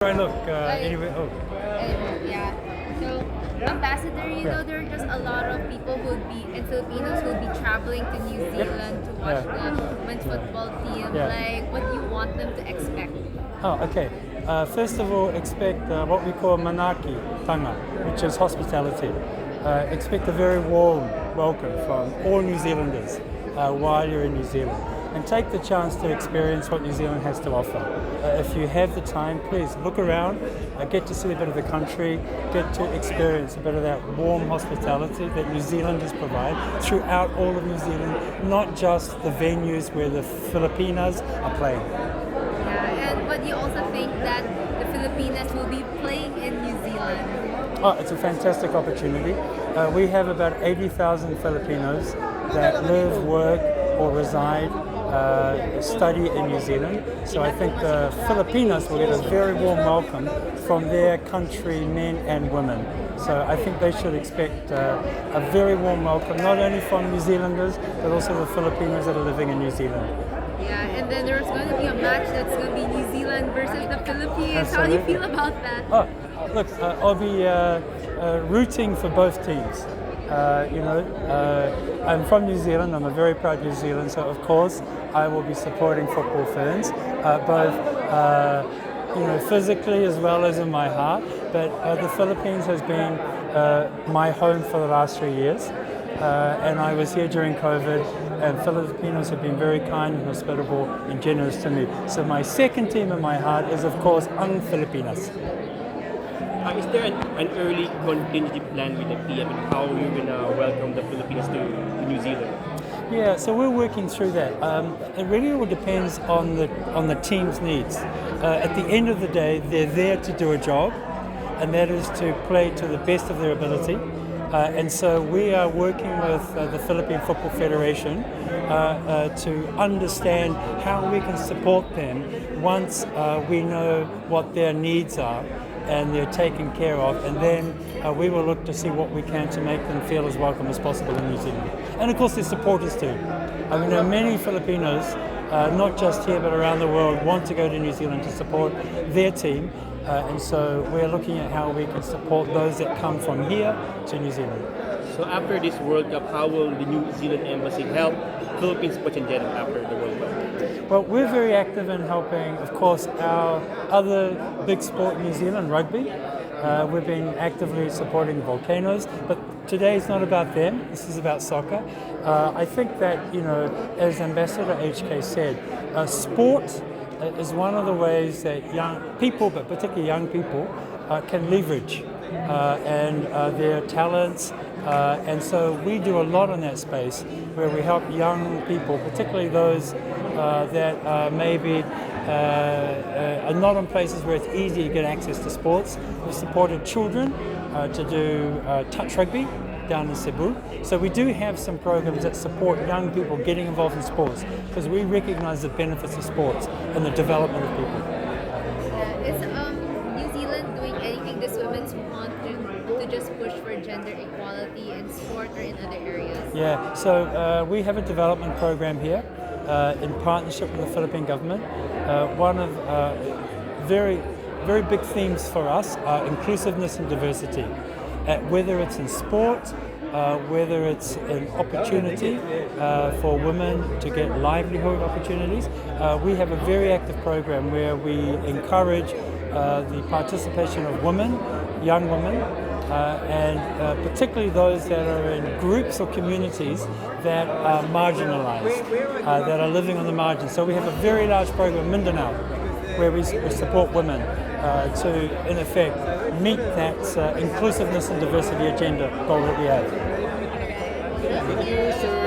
Right, look, anyway, Yeah. So, Ambassador, there are just a lot of people who would be, and Filipinos who would be traveling to New Zealand to watch the men's football team. Yeah. Like, what do you want them to expect? Oh, okay. First of all, expect what we call manaki tanga, which is hospitality. Expect a very warm welcome from all New Zealanders while you're in New Zealand. And take the chance to experience what New Zealand has to offer. If you have the time, please look around, get to see a bit of the country, get to experience a bit of that warm hospitality that New Zealanders provide throughout all of New Zealand, not just the venues where the Filipinas are playing. Yeah, and but you also think that the Filipinas will be playing in New Zealand? Oh, it's a fantastic opportunity. We have about 80,000 Filipinos that live, work, or reside, study in New Zealand. So I think the Filipinos will get a very warm welcome from their country men and women. So I think they should expect a very warm welcome, not only from New Zealanders, but also the Filipinos that are living in New Zealand. Yeah, and then there's going to be a match that's going to be New Zealand versus the Philippines. Absolutely. How do you feel about that? Oh, look, I'll be rooting for both teams. I'm from New Zealand. I'm a very proud New Zealand, so of course I will be supporting football fans, both physically as well as in my heart. But the Philippines has been my home for the last 3 years, and I was here during COVID. And Filipinos have been very kind and hospitable and generous to me. So my second team in my heart is, of course, Ang Filipinas. Is there an early contingency plan with the PM and how you're going to welcome the Filipinos to New Zealand? Yeah, so we're working through that. It really all depends on the team's needs. At the end of the day, they're there to do a job, and that is to play to the best of their ability. And so we are working with the Philippine Football Federation to understand how we can support them once we know what their needs are and they're taken care of, and then we will look to see what we can to make them feel as welcome as possible in New Zealand. And of course their supporters too. I mean, there are many Filipinos, not just here but around the world, want to go to New Zealand to support their team, and so we're looking at how we can support those that come from here to New Zealand. So after this World Cup, how will the New Zealand Embassy help Philippines sports in general after the World Cup? Well, we're very active in helping, of course, our other big sport in New Zealand, rugby. We've been actively supporting the Volcanoes, but today is not about them. This is about soccer. I think that, as Ambassador HK said, sport is one of the ways that young people, but particularly young people, can leverage and their talents. And so we do a lot in that space where we help young people, particularly those that maybe are not in places where it's easy to get access to sports. We've supported children to do touch rugby down in Cebu. So we do have some programs that support young people getting involved in sports because we recognize the benefits of sports and the development of people. Is New Zealand doing anything this women's want to just push for gender equality in sport or in other areas? Yeah, so we have a development program here in partnership with the Philippine government. One of very big themes for us are inclusiveness and diversity. Whether it's in sport, whether it's an opportunity for women to get livelihood opportunities. We have a very active program where we encourage the participation of women, young women, and particularly those that are in groups or communities that are marginalized, that are living on the margins. So we have a very large program, Mindanao, where we support women to, in effect, meet that inclusiveness and diversity agenda goal that we have. Thank you.